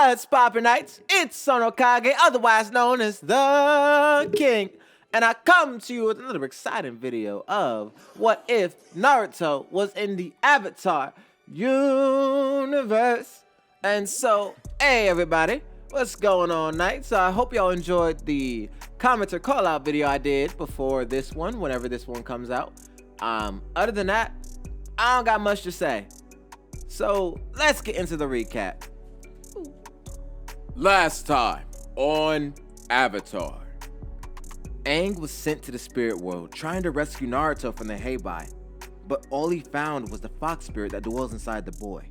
What's poppin' nights? It's OnoKage, otherwise known as the King, and I come to you with another exciting video of what if Naruto was in the Avatar universe. And so, hey everybody, what's going on, Knights? I hope y'all enjoyed the commenter call-out video I did before this one, whenever this one comes out. Other than that, I don't got much to say. So let's get into the recap. Last time on Avatar. Aang was sent to the spirit world trying to rescue Naruto from the Heibai, but all he found was the fox spirit that dwells inside the boy.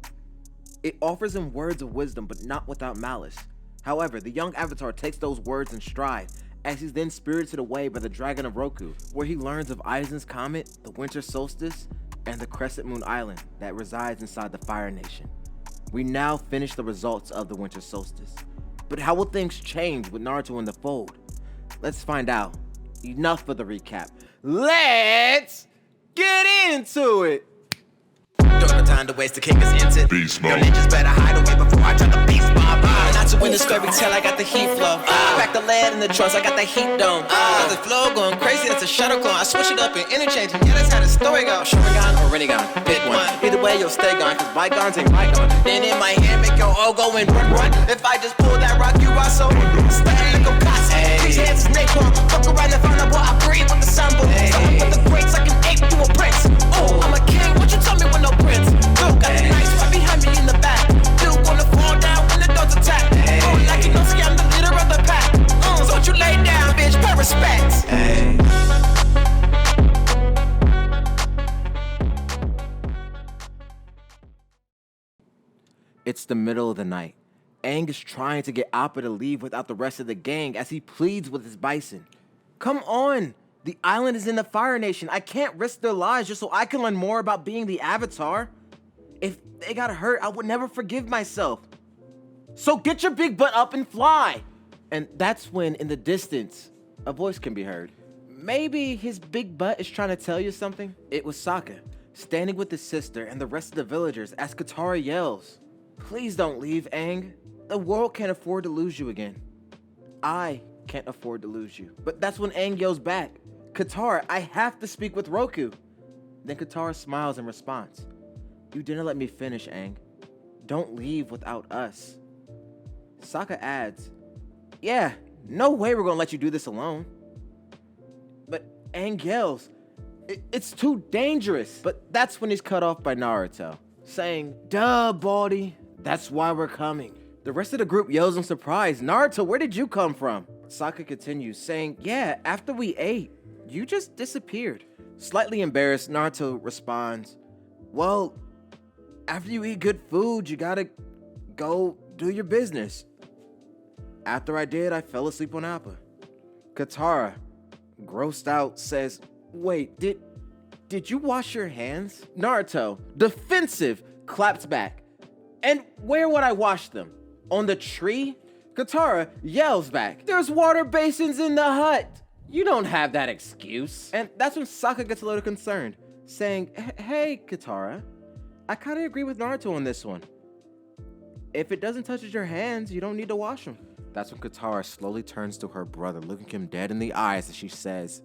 It offers him words of wisdom, but not without malice. However, the young Avatar takes those words in stride, as he's then spirited away by the Dragon of Roku, where he learns of Aizen's Comet, the Winter Solstice, and the Crescent Moon Island that resides inside the Fire Nation. We now finish the results of the Winter Solstice. But how will things change with Naruto in the fold? Let's find out. Enough of the recap. Let's get into it! Don't have time to waste, the king is into Beast Your mode. ninjas better hide away before I drop the beast bomb. Not to win this fairy tale, I got the heat flow. Back the lead in the trunks, I got the heat dome. Got the flow going crazy, that's a shuttle clone. I switch it up and interchange, and yeah, that's how the story goes. Sharingan or Rinnegan, pick one. Either way, you'll stay gone, cause bygones ain't bygones. Then in my hand, make your all go and run. If I just pull that rock, you are so stay like a Picasso. These hands is napalm. Fuck around and find out what I breathe with the sample. Someone with the greats, I can ape you a prince. Oh, I'm a king, what you tell me with no prince? Look, got the knights right behind me in the back. Dude gonna fall down when the dogs attack. Oh, like you know, see, I'm the leader of the pack. So what you lay down, bitch, pay respect. It's the middle of the night. Aang is trying to get Appa to leave without the rest of the gang as he pleads with his bison. Come on! The island is in the Fire Nation. I can't risk their lives just so I can learn more about being the Avatar. If they got hurt, I would never forgive myself. So get your big butt up and fly! And that's when, in the distance, a voice can be heard. Maybe his big butt is trying to tell you something? It was Sokka, standing with his sister and the rest of the villagers as Katara yells, "Please don't leave, Aang. The world can't afford to lose you again. I can't afford to lose you." But that's when Aang yells back, "Katara, I have to speak with Roku." Then Katara smiles in response. "You didn't let me finish, Aang. Don't leave without us." Sokka adds, "Yeah, no way we're gonna let you do this alone." But Aang yells, "It's too dangerous." But that's when he's cut off by Naruto, saying, "Duh, Baldy, that's why we're coming." The rest of the group yells in surprise, "Naruto, where did you come from?" Sokka continues, saying, "Yeah, after we ate, you just disappeared." Slightly embarrassed, Naruto responds, "Well, after you eat good food, you gotta go do your business. After I did, I fell asleep on Appa." Katara, grossed out, says, "Wait, did you wash your hands?" Naruto, defensive, claps back, "And where would I wash them? On the tree?" Katara yells back, "There's water basins in the hut. You don't have that excuse." And that's when Sokka gets a little concerned, saying, "Hey, Katara, I kind of agree with Naruto on this one. If it doesn't touch your hands, you don't need to wash them." That's when Katara slowly turns to her brother, looking him dead in the eyes as she says,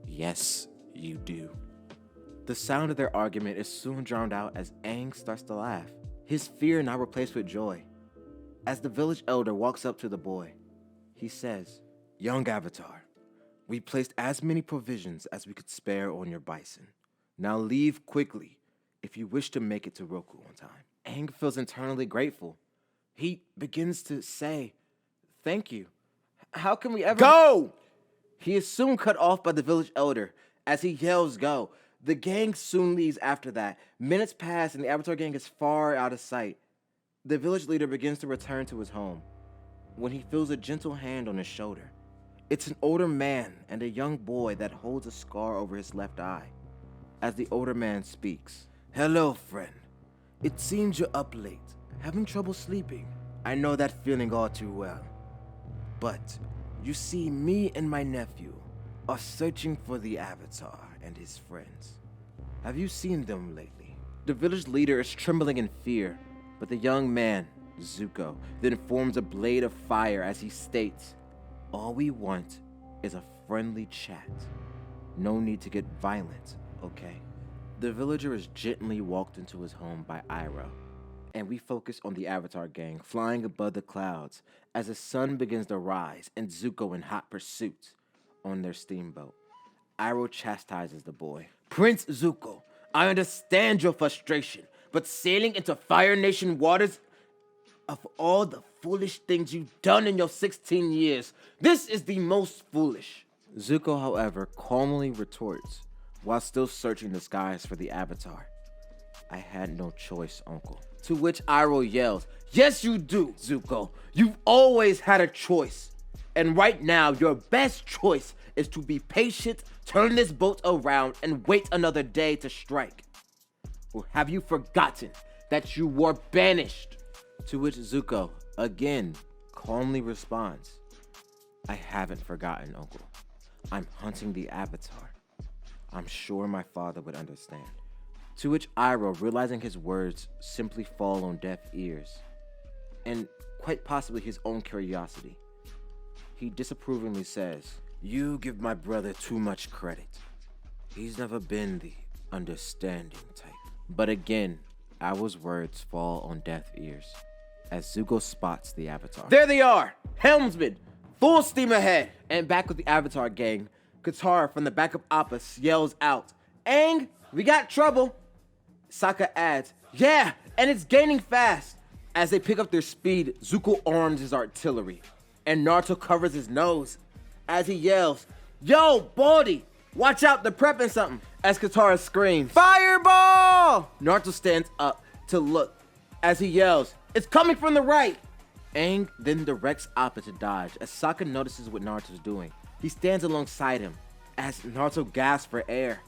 "Yes, you do." The sound of their argument is soon drowned out as Aang starts to laugh, his fear now replaced with joy. As the village elder walks up to the boy, he says, "Young Avatar, we placed as many provisions as we could spare on your bison. Now leave quickly if you wish to make it to Roku on time." Aang feels internally grateful. He begins to say, "Thank you. How can we ever—" Go! He is soon cut off by the village elder as he yells, "Go." The gang soon leaves after that. Minutes pass and the Avatar gang is far out of sight. The village leader begins to return to his home when he feels a gentle hand on his shoulder. It's an older man and a young boy that holds a scar over his left eye. As the older man speaks, "Hello, friend. It seems you're up late, having trouble sleeping. I know that feeling all too well. But you see, me and my nephew are searching for the Avatar and his friends. Have you seen them lately?" The village leader is trembling in fear, but the young man Zuko then forms a blade of fire as he states, "All we want is a friendly chat. No need to get violent, okay?" The villager is gently walked into his home by Iroh, and we focus on the Avatar gang flying above the clouds as the sun begins to rise and Zuko in hot pursuit on their steamboat. Iroh chastises the boy. "Prince Zuko, I understand your frustration, but sailing into Fire Nation waters, of all the foolish things you've done in your 16 years, this is the most foolish." Zuko, however, calmly retorts, while still searching the skies for the Avatar, "I had no choice, uncle." To which Iroh yells, "Yes you do, Zuko. You've always had a choice. And right now, your best choice is to be patient, turn this boat around, and wait another day to strike. Or have you forgotten that you were banished?" To which Zuko, again, calmly responds, "I haven't forgotten, uncle. I'm hunting the Avatar. I'm sure my father would understand." To which Iroh, realizing his words simply fall on deaf ears, and quite possibly his own curiosity, he disapprovingly says, "You give my brother too much credit. He's never been the understanding type." But again, Iroh's words fall on deaf ears as Zuko spots the Avatar. There they are! Helmsman! Full steam ahead! And back with the Avatar gang, Katara from the back of Appa yells out, "Aang, we got trouble!" Sokka adds, "Yeah, and it's gaining fast." As they pick up their speed, Zuko arms his artillery, and Naruto covers his nose as he yells, "Yo, Baldy, watch out, they're prepping something." As Katara screams, "Fireball!" Naruto stands up to look as he yells, "It's coming from the right!" Aang then directs Appa to dodge as Sokka notices what Naruto's doing. He stands alongside him as Naruto gasps for air.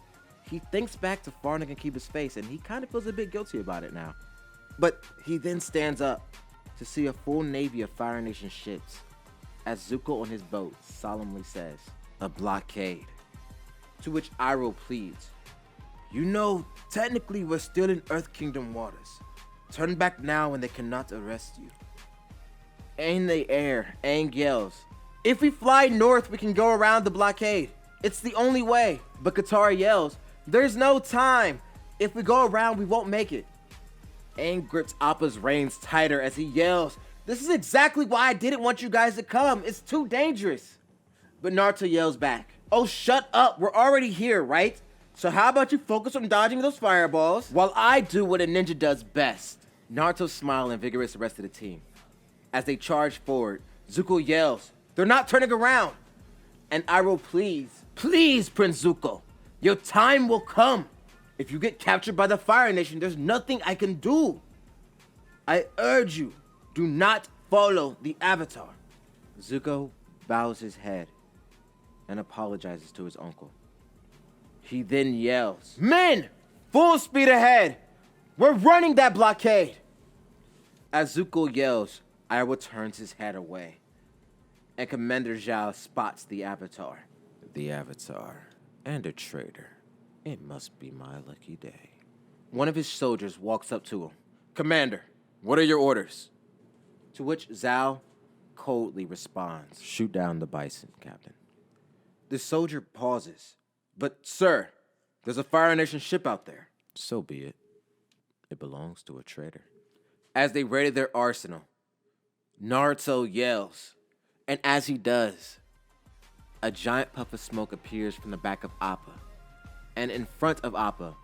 He thinks back to Farnog and Kiba's face, and he kind of feels a bit guilty about it now. But he then stands up to see a full navy of Fire Nation ships as Zuko on his boat solemnly says, "A blockade." To which Iroh pleads, "You know, technically we're still in Earth Kingdom waters. Turn back now and they cannot arrest you." In the air, Aang yells, "If we fly north, we can go around the blockade. It's the only way." But Katara yells, "There's no time. If we go around, we won't make it." Aang grips Appa's reins tighter as he yells, "This is exactly why I didn't want you guys to come. It's too dangerous." But Naruto yells back, "Oh, shut up. We're already here, right? So how about you focus on dodging those fireballs while I do what a ninja does best?" Naruto smiles and invigorates the rest of the team. As they charge forward, Zuko yells, "They're not turning around." And Iroh pleads, "Please, Prince Zuko, your time will come. If you get captured by the Fire Nation, there's nothing I can do. I urge you, do not follow the Avatar." Zuko bows his head and apologizes to his uncle. He then yells, "Men, full speed ahead. We're running that blockade." As Zuko yells, Iroh turns his head away, and Commander Zhao spots the Avatar. "The Avatar and a traitor. It must be my lucky day." One of his soldiers walks up to him. "Commander, what are your orders?" To which Zhao coldly responds, "Shoot down the bison, Captain." The soldier pauses. "But sir, there's a Fire Nation ship out there." "So be it. It belongs to a traitor." As they raided their arsenal, Naruto yells, and as he does, a giant puff of smoke appears from the back of Appa, and in front of Appa,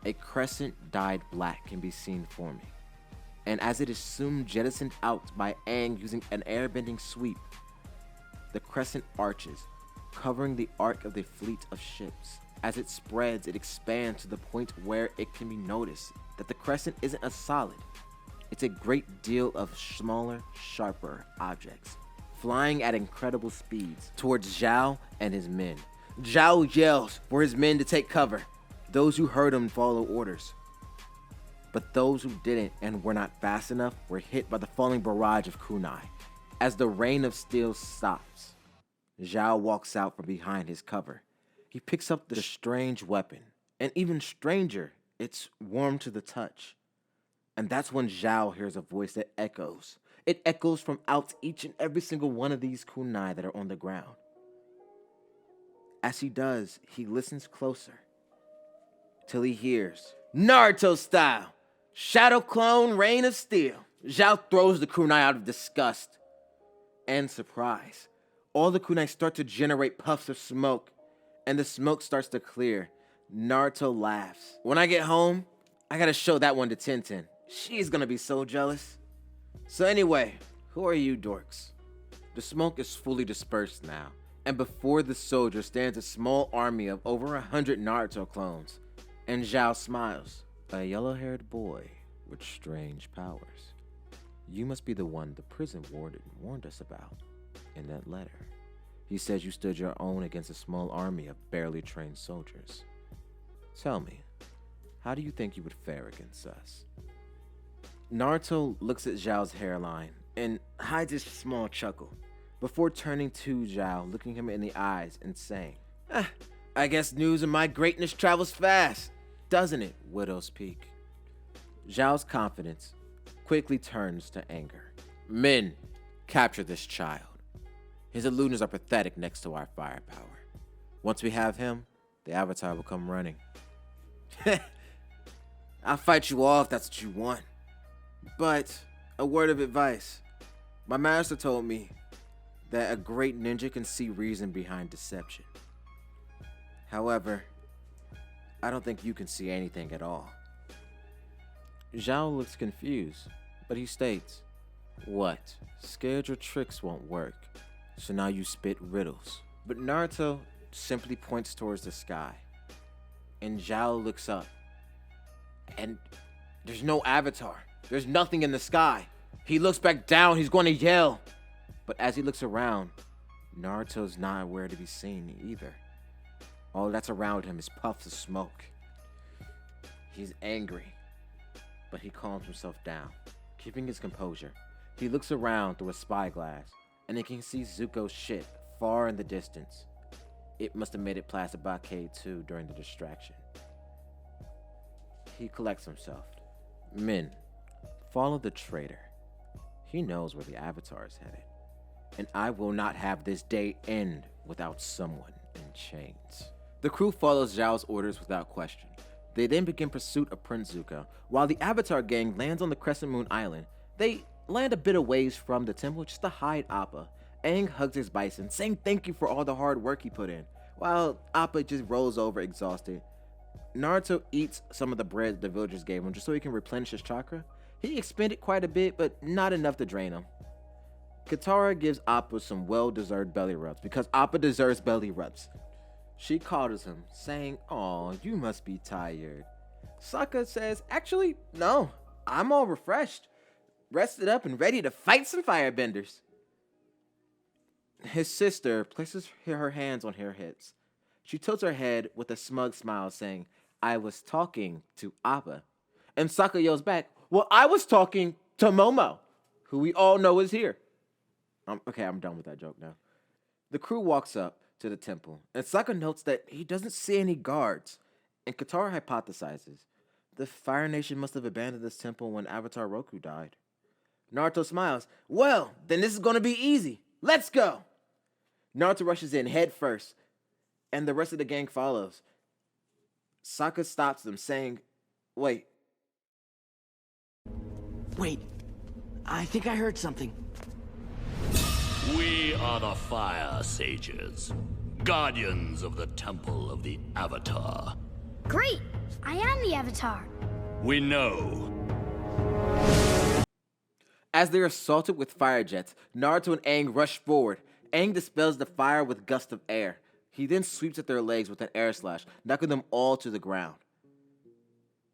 a crescent dyed black can be seen forming. And as it is soon jettisoned out by Aang using an airbending sweep, the crescent arches, covering the arc of the fleet of ships. As it spreads, it expands to the point where it can be noticed that the crescent isn't a solid. It's a great deal of smaller, sharper objects, flying at incredible speeds towards Zhao and his men. Zhao yells for his men to take cover. Those who heard him follow orders. But those who didn't and were not fast enough were hit by the falling barrage of kunai. As the rain of steel stops, Zhao walks out from behind his cover. He picks up the strange weapon, and even stranger, it's warm to the touch. And that's when Zhao hears a voice that echoes. It echoes from out each and every single one of these kunai that are on the ground. As he does, he listens closer till he hears, Naruto style, shadow clone, rain of steel. Zhao throws the kunai out of disgust and surprise. All the kunai start to generate puffs of smoke, and the smoke starts to clear. Naruto laughs. When I get home, I gotta show that one to Tenten. She's gonna be so jealous. So anyway, who are you dorks? The smoke is fully dispersed now, and before the soldier stands a small army of over 100 Naruto clones. And Zhao smiles. A yellow-haired boy with strange powers. You must be the one the prison warden warned us about in that letter. He says you stood your own against a small army of barely trained soldiers. Tell me, how do you think you would fare against us? Naruto looks at Zhao's hairline and hides a small chuckle before turning to Zhao, looking him in the eyes and saying, I guess news of my greatness travels fast, doesn't it, Widow's Peak? Zhao's confidence quickly turns to anger. Men, capture this child. His illusions are pathetic next to our firepower. Once we have him, the Avatar will come running. I'll fight you all if that's what you want. But a word of advice. My master told me that a great ninja can see reason behind deception. However, I don't think you can see anything at all. Zhao looks confused, but he states, What? Scared your tricks won't work, so now you spit riddles. But Naruto simply points towards the sky, and Zhao looks up, and there's no avatar. There's nothing in the sky. He looks back down, he's going to yell. But as he looks around, Naruto's not aware to be seen either. All that's around him is puffs of smoke. He's angry, but he calms himself down. Keeping his composure, he looks around through a spyglass, and he can see Zuko's ship far in the distance. It must have made it past the blockade too during the distraction. He collects himself. Men, follow the traitor. He knows where the Avatar is headed. And I will not have this day end without someone in chains. The crew follows Zhao's orders without question. They then begin pursuit of Prince Zuko. While the Avatar gang lands on the Crescent Moon Island, they land a bit away from the temple just to hide Appa. Aang hugs his bison, saying thank you for all the hard work he put in, while Appa just rolls over exhausted. Naruto eats some of the bread the villagers gave him just so he can replenish his chakra. He expended quite a bit, but not enough to drain him. Katara gives Appa some well-deserved belly rubs because Appa deserves belly rubs. She coddles him, saying, "Aw, you must be tired." Sokka says, "Actually, no, I'm all refreshed, rested up and ready to fight some firebenders." His sister places her hands on her hips. She tilts her head with a smug smile, saying, "I was talking to Appa." And Sokka yells back, "Well, I was talking to Momo, who we all know is here." Okay, I'm done with that joke now. The crew walks up to the temple, and Sokka notes that he doesn't see any guards. And Katara hypothesizes, the Fire Nation must have abandoned this temple when Avatar Roku died. Naruto smiles, "Well, then this is going to be easy. Let's go." Naruto rushes in head first, and the rest of the gang follows. Sokka stops them, saying, Wait, I think I heard something. We are the Fire Sages, guardians of the Temple of the Avatar. Great! I am the Avatar. We know. As they're assaulted with fire jets, Naruto and Aang rush forward. Aang dispels the fire with gusts of air. He then sweeps at their legs with an air slash, knocking them all to the ground.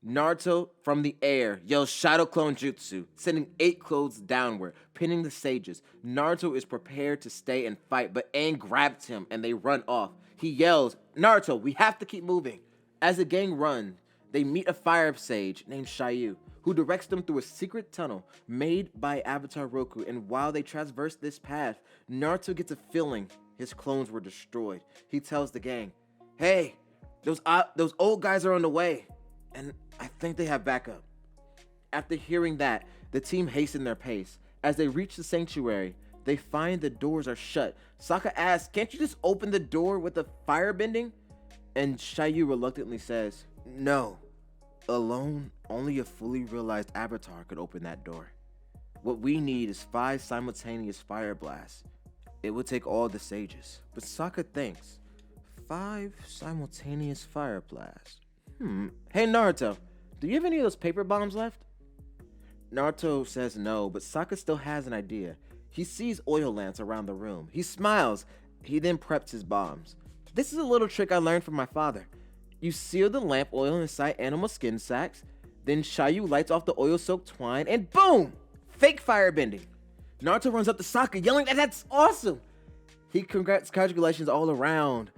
Naruto, from the air, yells Shadow Clone Jutsu, sending 8 clothes downward, pinning the sages. Naruto is prepared to stay and fight, but Aang grabs him and they run off. He yells, "Naruto, we have to keep moving." As the gang runs, they meet a fire sage named Shiryu, who directs them through a secret tunnel made by Avatar Roku, and while they traverse this path, Naruto gets a feeling his clones were destroyed. He tells the gang, "Hey, those old guys are on the way, and I think they have backup." After hearing that, the team hasten their pace. As they reach the sanctuary, they find the doors are shut. Sokka asks, can't you just open the door with the firebending? And Xiaoyu reluctantly says, no. Alone, only a fully realized avatar could open that door. What we need is 5 simultaneous fire blasts. It would take all the sages. But Sokka thinks, 5 simultaneous fire blasts? Hey Naruto, do you have any of those paper bombs left? Naruto says no, but Sokka still has an idea. He sees oil lamps around the room. He smiles. He then preps his bombs. This is a little trick I learned from my father. You seal the lamp oil inside animal skin sacks, then Xiaoyu lights off the oil-soaked twine, and boom! Fake firebending. Naruto runs up to Sokka, yelling that that's awesome! He congratulations all around.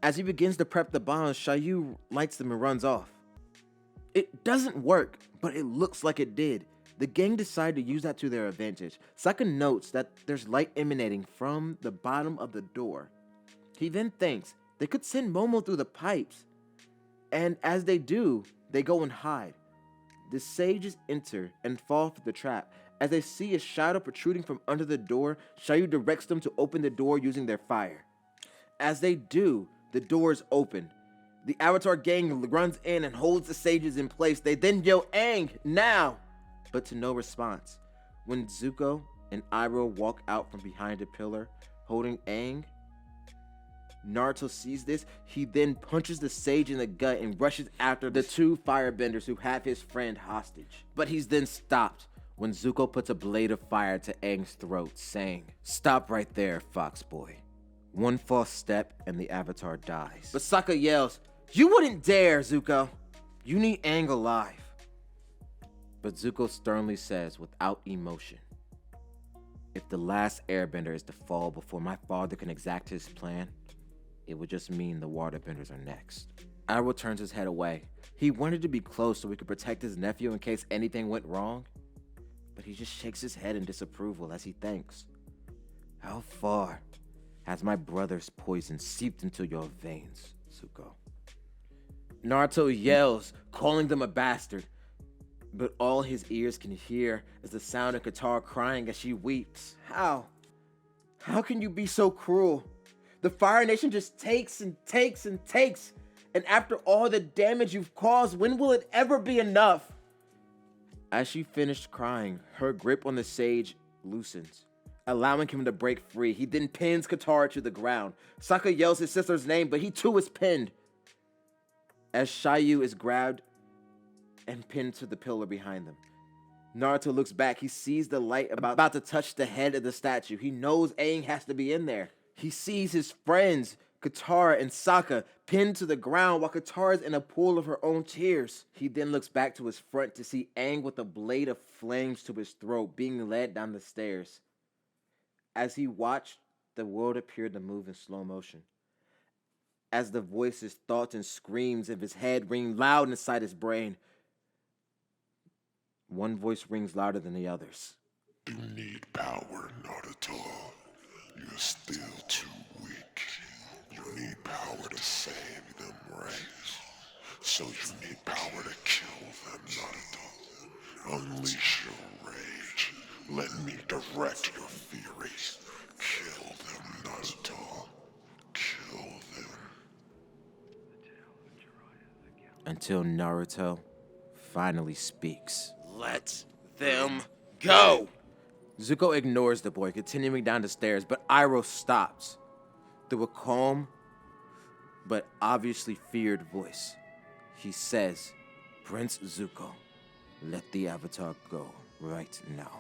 As he begins to prep the bombs, Xiaoyu lights them and runs off. It doesn't work, but it looks like it did. The gang decide to use that to their advantage. Sokka notes that there's light emanating from the bottom of the door. He then thinks they could send Momo through the pipes. And as they do, they go and hide. The sages enter and fall for the trap. As they see a shadow protruding from under the door, Xiaoyu directs them to open the door using their fire. As they do, the door is open. The Avatar gang runs in and holds the sages in place. They then yell, Aang, now! But to no response. When Zuko and Iroh walk out from behind a pillar, holding Aang, Naruto sees this. He then punches the sage in the gut and rushes after the 2 firebenders who have his friend hostage. But he's then stopped when Zuko puts a blade of fire to Aang's throat, saying, stop right there, Fox Boy. One false step and the Avatar dies. But Sokka yells, you wouldn't dare, Zuko. You need Aang alive. But Zuko sternly says, without emotion, if the last airbender is to fall before my father can exact his plan, it would just mean the waterbenders are next. Iroh turns his head away. He wanted to be close so he could protect his nephew in case anything went wrong, but he just shakes his head in disapproval as he thinks, how far has my brother's poison seeped into your veins, Zuko? Naruto yells, calling them a bastard, but all his ears can hear is the sound of Katara crying as she weeps. How? How can you be so cruel? The Fire Nation just takes and takes and takes, and after all the damage you've caused, when will it ever be enough? As she finished crying, her grip on the sage loosens, allowing him to break free. He then pins Katara to the ground. Sokka yells his sister's name, but he too is pinned. As Xiaoyu is grabbed and pinned to the pillar behind them. Naruto looks back. He sees the light about to touch the head of the statue. He knows Aang has to be in there. He sees his friends, Katara and Sokka, pinned to the ground while Katara's in a pool of her own tears. He then looks back to his front to see Aang with a blade of flames to his throat being led down the stairs. As he watched, the world appeared to move in slow motion. As the voices, thoughts, and screams of his head ring loud inside his brain. One voice rings louder than the others. You need power, Naruto. You're still too weak. You need power to save them, right? So you need power to kill them, Naruto. Unleash your rage. Let me direct your furies. Kill them, Naruto. Kill them. Until Naruto finally speaks. Let them go! Zuko ignores the boy, continuing down the stairs, but Iroh stops. Through a calm, but obviously feared voice, he says, Prince Zuko, let the Avatar go right now.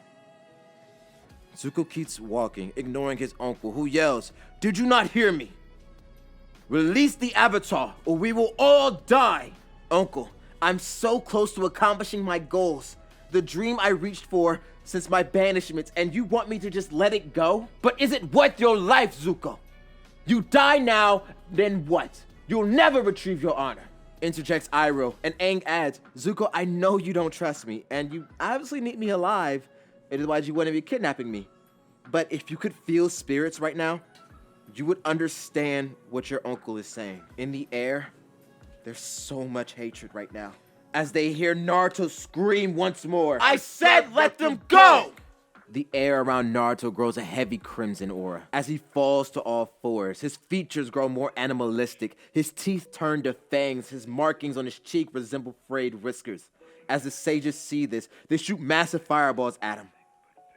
Zuko keeps walking, ignoring his uncle, who yells, did you not hear me? Release the Avatar, or we will all die! Uncle, I'm so close to accomplishing my goals. The dream I reached for since my banishment, and you want me to just let it go? But is it worth your life, Zuko? You die now, then what? You'll never retrieve your honor. Interjects Iroh, and Aang adds, Zuko, I know you don't trust me, and you obviously need me alive. Otherwise you wouldn't be kidnapping me. But if you could feel spirits right now, you would understand what your uncle is saying. In the air, there's so much hatred right now. as they hear Naruto scream once more. I said let them go! The air around Naruto grows a heavy crimson aura. As he falls to all fours, his features grow more animalistic, his teeth turn to fangs, his markings on his cheek resemble frayed whiskers. As the sages see this, they shoot massive fireballs at him.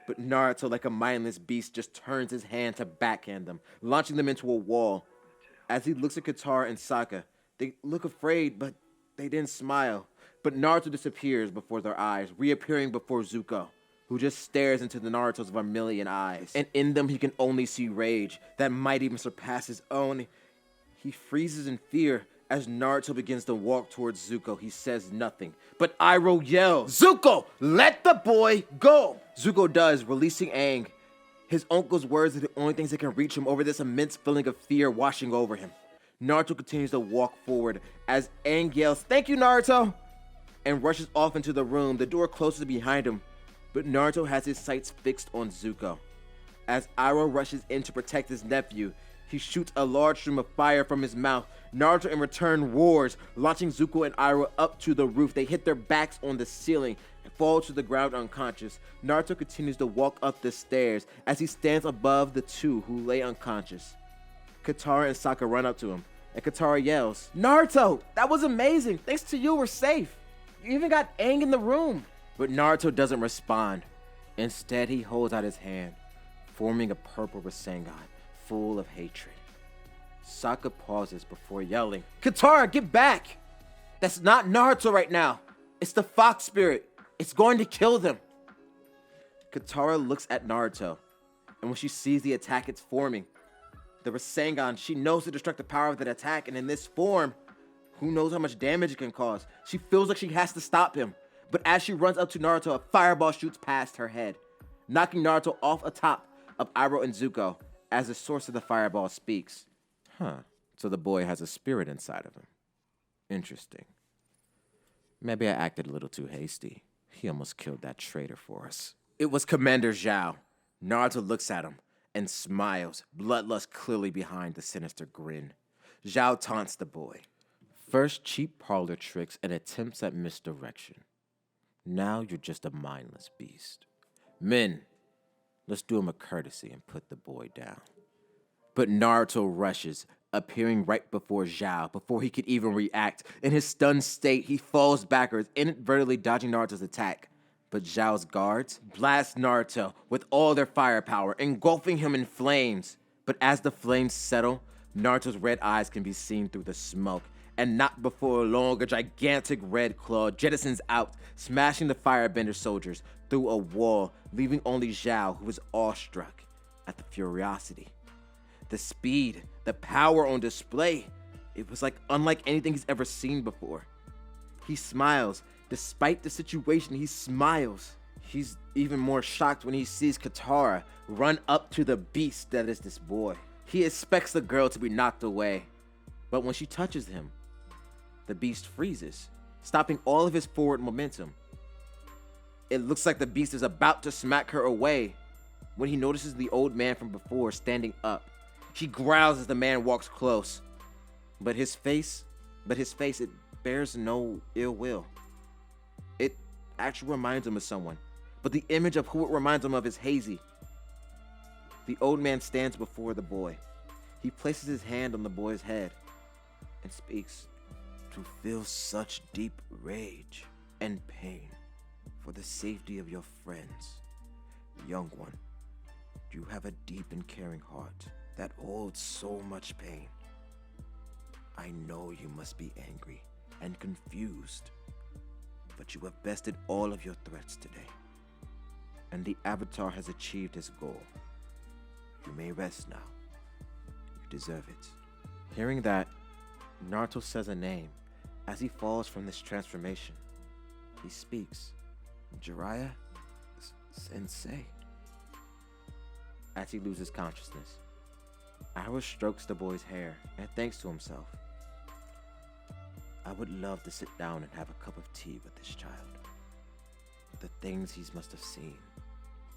But Naruto, like a mindless beast, just turns his hand to backhand them, launching them into a wall. As he looks at Katara and Sokka, they look afraid, but they didn't smile. But Naruto disappears before their eyes, reappearing before Zuko, who just stares into the Naruto's vermilion eyes. And in them, he can only see rage that might even surpass his own. He freezes in fear. As Naruto begins to walk towards Zuko, he says nothing. But Iroh yells, "Zuko, let the boy go!" Zuko does, releasing Aang. His uncle's words are the only things that can reach him over this immense feeling of fear washing over him. Naruto continues to walk forward as Aang yells, "Thank you, Naruto!" and rushes off into the room. The door closes behind him, but Naruto has his sights fixed on Zuko. As Iroh rushes in to protect his nephew, he shoots a large stream of fire from his mouth. Naruto in return roars, launching Zuko and Iroh up to the roof. They hit their backs on the ceiling and fall to the ground unconscious. Naruto continues to walk up the stairs as he stands above the two who lay unconscious. Katara and Sokka run up to him, and Katara yells, "Naruto, that was amazing. Thanks to you, we're safe. You even got Aang in the room." But Naruto doesn't respond. Instead, he holds out his hand, forming a purple Rasengan full of hatred. Sokka pauses before yelling, "Katara, get back! That's not Naruto right now. It's the fox spirit. It's going to kill them." Katara looks at Naruto, and when she sees the attack it's forming, the Rasengan, she knows the destructive power of that attack, and in this form, who knows how much damage it can cause. She feels like she has to stop him, but as she runs up to Naruto, a fireball shoots past her head, knocking Naruto off atop of Iroh and Zuko as the source of the fireball speaks. So the boy has a spirit inside of him. Interesting. Maybe I acted a little too hasty. He almost killed that traitor for us. It was Commander Zhao. Naruto looks at him and smiles, bloodlust clearly behind the sinister grin. Zhao taunts the boy. First cheap parlor tricks and attempts at misdirection. Now you're just a mindless beast. Men, let's do him a courtesy and put the boy down. But Naruto rushes, appearing right before Zhao, before he could even react. In his stunned state, he falls backwards, inadvertently dodging Naruto's attack. But Zhao's guards blast Naruto with all their firepower, engulfing him in flames. But as the flames settle, Naruto's red eyes can be seen through the smoke. And not before long, a gigantic red claw jettisons out, smashing the firebender soldiers through a wall, leaving only Zhao, who is awestruck at the ferocity. The speed, the power on display, it was unlike anything he's ever seen before. He smiles. Despite the situation, he smiles. He's even more shocked when he sees Katara run up to the beast that is this boy. He expects the girl to be knocked away, but when she touches him, the beast freezes, stopping all of his forward momentum. It looks like the beast is about to smack her away when he notices the old man from before standing up. He growls as the man walks close, but his face, it bears no ill will. It actually reminds him of someone, but the image of who it reminds him of is hazy. The old man stands before the boy. He places his hand on the boy's head and speaks. "To feel such deep rage and pain for the safety of your friends, young one, you have a deep and caring heart that holds so much pain. I know you must be angry and confused, but you have bested all of your threats today, and the Avatar has achieved his goal. You may rest now. You deserve it." Hearing that, Naruto says a name as he falls from this transformation. He speaks, "Jiraiya Sensei." As he loses consciousness, Iroh strokes the boy's hair and thinks to himself, "I would love to sit down and have a cup of tea with this child. The things he must have seen,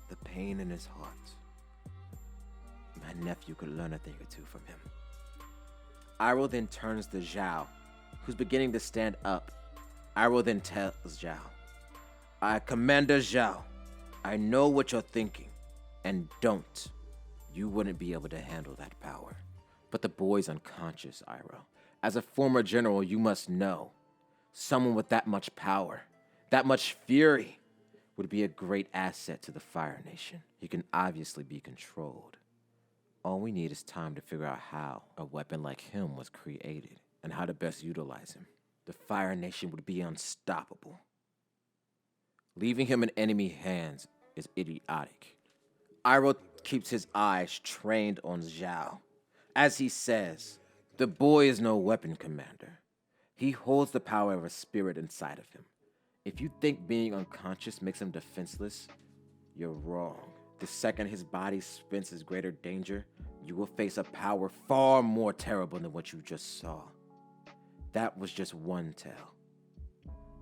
the pain in his heart. My nephew could learn a thing or two from him." Iroh then turns to Zhao, who's beginning to stand up. Iroh then tells Zhao, I, Commander Zhao, I know what you're thinking, and don't. You wouldn't be able to handle that power. But the boy's unconscious, Iroh. As a former general, you must know. Someone with that much power, that much fury, would be a great asset to the Fire Nation. He can obviously be controlled. All we need is time to figure out how a weapon like him was created and how to best utilize him. The Fire Nation would be unstoppable. Leaving him in enemy hands is idiotic. Iroh keeps his eyes trained on Zhao. As he says, the boy is no weapon commander. He holds the power of a spirit inside of him. If you think being unconscious makes him defenseless, you're wrong. The second his body senses greater danger, you will face a power far more terrible than what you just saw. That was just one tale.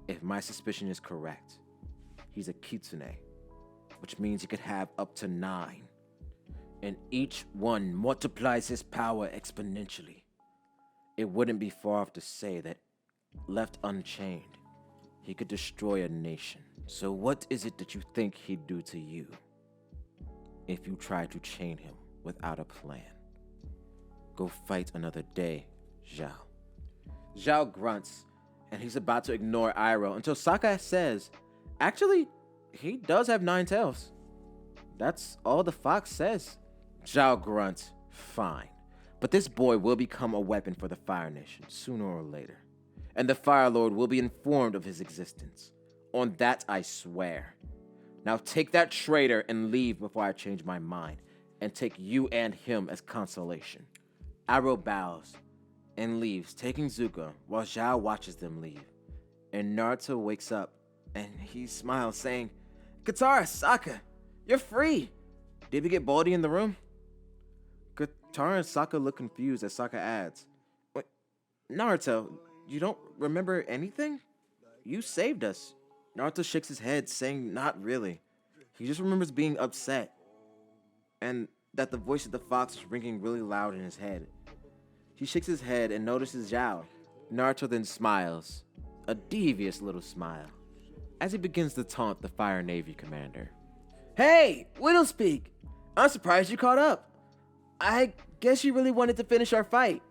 If my suspicion is correct, he's a kitsune, which means he could have up to 9. And each one multiplies his power exponentially. It wouldn't be far off to say that, left unchained, he could destroy a nation. So what is it that you think he'd do to you if you try to chain him without a plan? Go fight another day, Zhao. Zhao grunts, and he's about to ignore Iroh until Sokka says, actually, he does have 9 tails. That's all the fox says. Zhao grunts, fine. But this boy will become a weapon for the Fire Nation sooner or later. And the Fire Lord will be informed of his existence. On that I swear. Now take that traitor and leave before I change my mind, and take you and him as consolation. Iroh bows and leaves, taking Zuko, while Zhao watches them leave. And Naruto wakes up, and he smiles, saying, Katara, Sokka, you're free. Did we get Baldy in the room? Katara and Sokka look confused as Sokka adds, Wait, Naruto, you don't remember anything? You saved us. Naruto shakes his head, saying not really. He just remembers being upset, and that the voice of the fox was ringing really loud in his head. He shakes his head and notices Zhao. Naruto then smiles, a devious little smile, as he begins to taunt the Fire Navy commander. Hey, Widowspeak! I'm surprised you caught up. I guess you really wanted to finish our fight.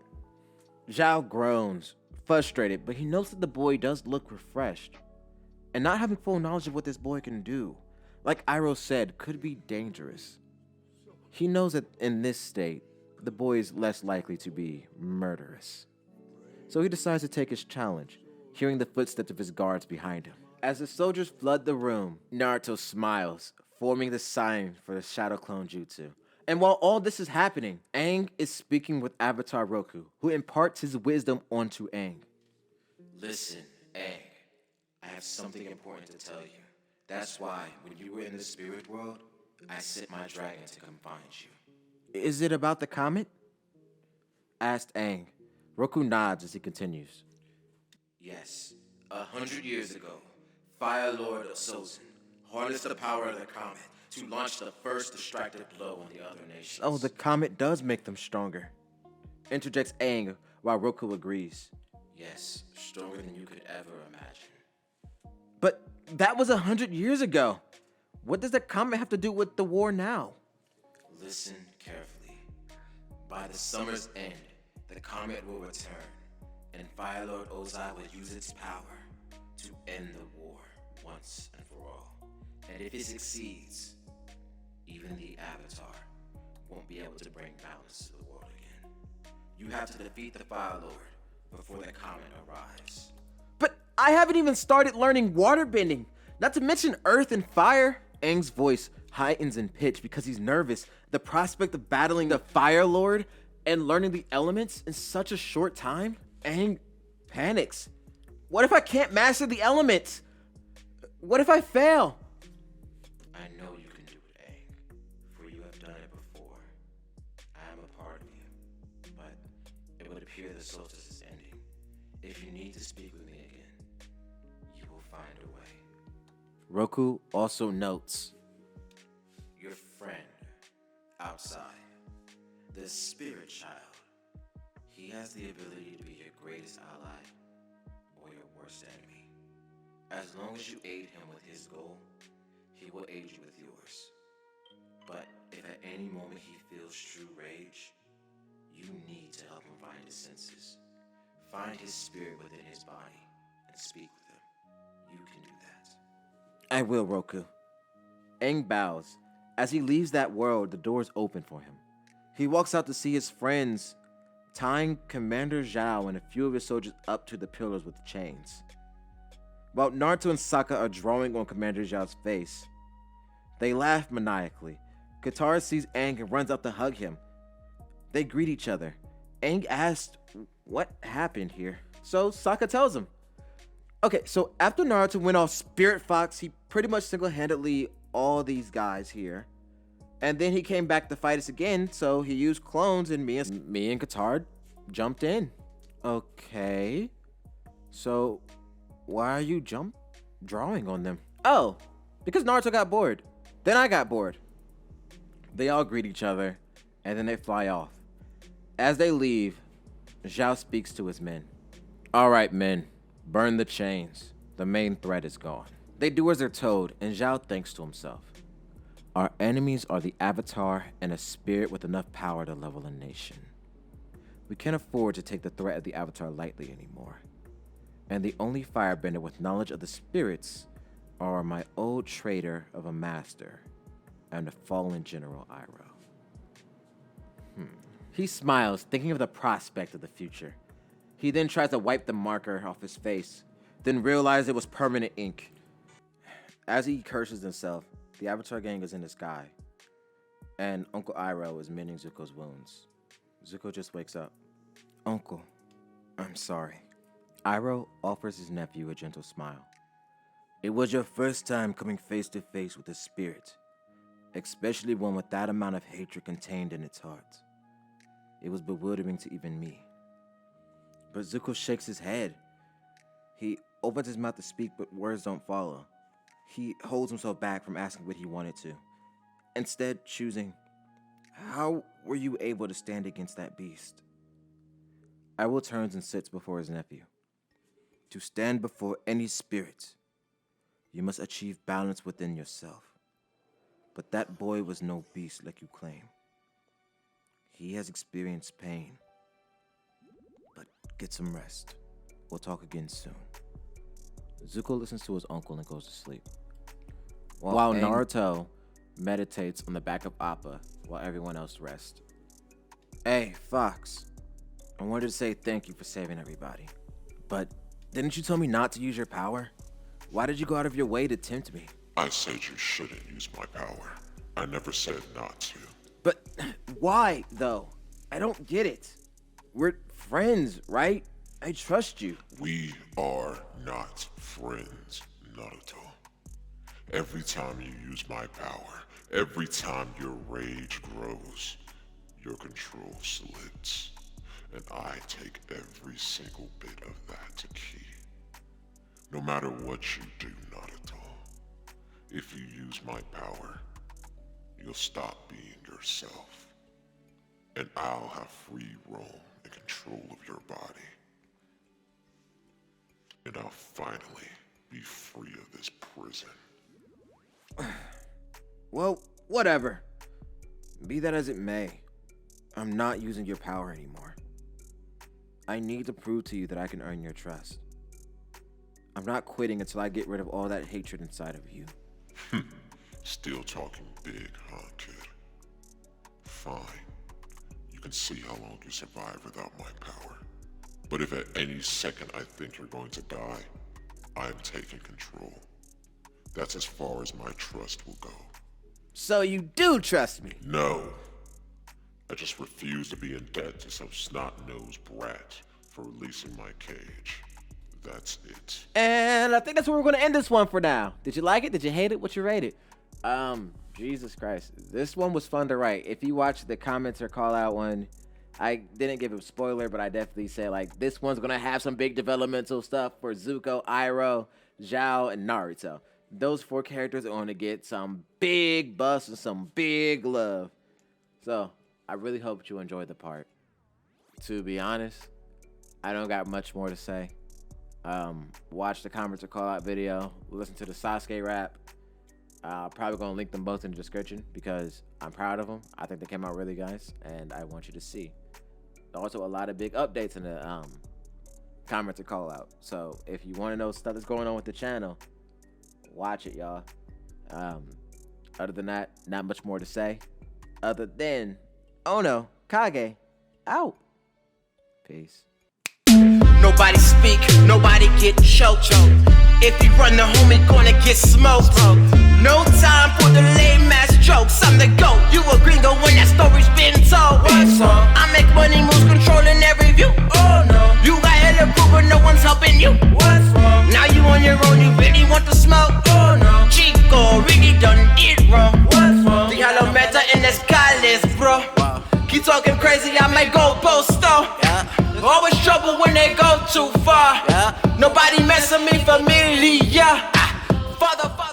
Zhao groans, frustrated, but he notes that the boy does look refreshed. And not having full knowledge of what this boy can do, like Iroh said, could be dangerous. He knows that in this state, the boy is less likely to be murderous. So he decides to take his challenge, hearing the footsteps of his guards behind him. As the soldiers flood the room, Naruto smiles, forming the sign for the Shadow Clone Jutsu. And while all this is happening, Aang is speaking with Avatar Roku, who imparts his wisdom onto Aang. Listen, Aang, I have something important to tell you. That's why, when you were in the spirit world, I sent my dragon to come find you. Is it about the comet? Asked Aang. Roku nods as he continues. Yes, 100 years ago, Fire Lord Sozin harnessed the power of the comet to launch the first destructive blow on the other nations. Oh, the comet does make them stronger. Interjects Aang while Roku agrees. Yes, stronger than you could ever imagine. But that was 100 years ago. What does the comet have to do with the war now? Listen carefully. By the summer's end, the comet will return, and Fire Lord Ozai will use its power to end the war once and for all. And if it succeeds, even the Avatar won't be able to bring balance to the world again. You have to defeat the Fire Lord before the comet arrives. But I haven't even started learning waterbending, not to mention earth and fire. Aang's voice heightens in pitch because he's nervous. The prospect of battling the Fire Lord and learning the elements in such a short time? Aang panics. What if I can't master the elements? What if I fail? I know you can do it, Aang, for you have done it before. I am a part of you, but it would appear the solstice is ending. If you need to speak with me again, you will find a way. Roku also notes. Your friend, outside, the spirit child, he has the ability to be your greatest ally or your worst enemy. As long as you aid him with his goal, he will aid you with yours. But if at any moment he feels true rage, you need to help him find his senses. Find his spirit within his body and speak with him. You can do that. I will, Roku. Aang bows. As he leaves that world, the doors open for him. He walks out to see his friends tying Commander Zhao and a few of his soldiers up to the pillars with chains. While Naruto and Sokka are drawing on Commander Zhao's face, they laugh maniacally. Katara sees Aang and runs out to hug him. They greet each other. Aang asks what happened here, so Sokka tells him. Okay, so after Naruto went off Spirit Fox, he pretty much single-handedly all these guys here. And then he came back to fight us again, so he used clones and me and Katara jumped in. Okay. So why are you drawing on them? Oh, because Naruto got bored. Then I got bored. They all greet each other, and then they fly off. As they leave, Zhao speaks to his men. All right, men, burn the chains. The main threat is gone. They do as they're told, and Zhao thinks to himself. Our enemies are the Avatar and a spirit with enough power to level a nation. We can't afford to take the threat of the Avatar lightly anymore. And the only firebender with knowledge of the spirits are my old traitor of a master and the fallen General Iroh. He smiles, thinking of the prospect of the future. He then tries to wipe the marker off his face, then realizes it was permanent ink. As he curses himself, the Avatar gang is in the sky, and Uncle Iroh is mending Zuko's wounds. Zuko just wakes up. Uncle, I'm sorry. Iroh offers his nephew a gentle smile. It was your first time coming face to face with a spirit, especially one with that amount of hatred contained in its heart. It was bewildering to even me. But Zuko shakes his head. He opens his mouth to speak, but words don't follow. He holds himself back from asking what he wanted to, instead choosing, how were you able to stand against that beast? Iroh turns and sits before his nephew. To stand before any spirit, you must achieve balance within yourself. But that boy was no beast like you claim. He has experienced pain. But get some rest. We'll talk again soon. Zuko listens to his uncle and goes to sleep. While Naruto meditates on the back of Appa while everyone else rests. Hey, Fox. I wanted to say thank you for saving everybody. But didn't you tell me not to use your power? Why did you go out of your way to tempt me? I said you shouldn't use my power. I never said not to. But why, though? I don't get it. We're friends, right? I trust you. We are not friends, Naruto. Every time you use my power, every time your rage grows, your control slips. And I take every single bit of that to key. No matter what you do, Naruto, if you use my power, you'll stop being yourself. And I'll have free roam and control of your body. And I'll finally be free of this prison. Well, whatever. Be that as it may, I'm not using your power anymore. I need to prove to you that I can earn your trust. I'm not quitting until I get rid of all that hatred inside of you. Still talking big, huh, kid? Fine. You can see how long you survive without my power. But if at any second I think you're going to die, I'm taking control. That's as far as my trust will go. So you do trust me? No. I just refuse to be in debt to some snot-nosed brat for releasing my cage. That's it. And I think that's where we're going to end this one for now. Did you like it? Did you hate it? What you rate it? Jesus Christ. This one was fun to write. If you watch the comments or call out one, I didn't give a spoiler, but I definitely said, like, this one's going to have some big developmental stuff for Zuko, Iroh, Zhao, and Naruto. Those 4 characters are going to get some big buffs and some big love. So, I really hope you enjoyed the part. To be honest, I don't got much more to say. Watch the comments or call out video. Listen to the Sasuke rap. Probably gonna link them both in the description because I'm proud of them. I think they came out really nice, and I want you to see. Also, a lot of big updates in the comments or call out. So if you want to know stuff that's going on with the channel, watch it, y'all. Other than that, not much more to say. Other than OnoKage out. Peace. Nobody speak, nobody get choked. If he run the home, he gonna get smoked. No time for the lame ass jokes. I'm the GOAT. You a gringo when that story's been told. I make money moves, controlling every view. Oh no, you got hella proof, but no one's helping you. What's wrong? Now you on your own, you really want to smoke? Oh no, Chico really done did wrong. What's wrong? The hollow meta in the sky list, bro. Keep talking crazy, I might go post though. Always trouble when they go too far. Nobody mess with me familiar. Father.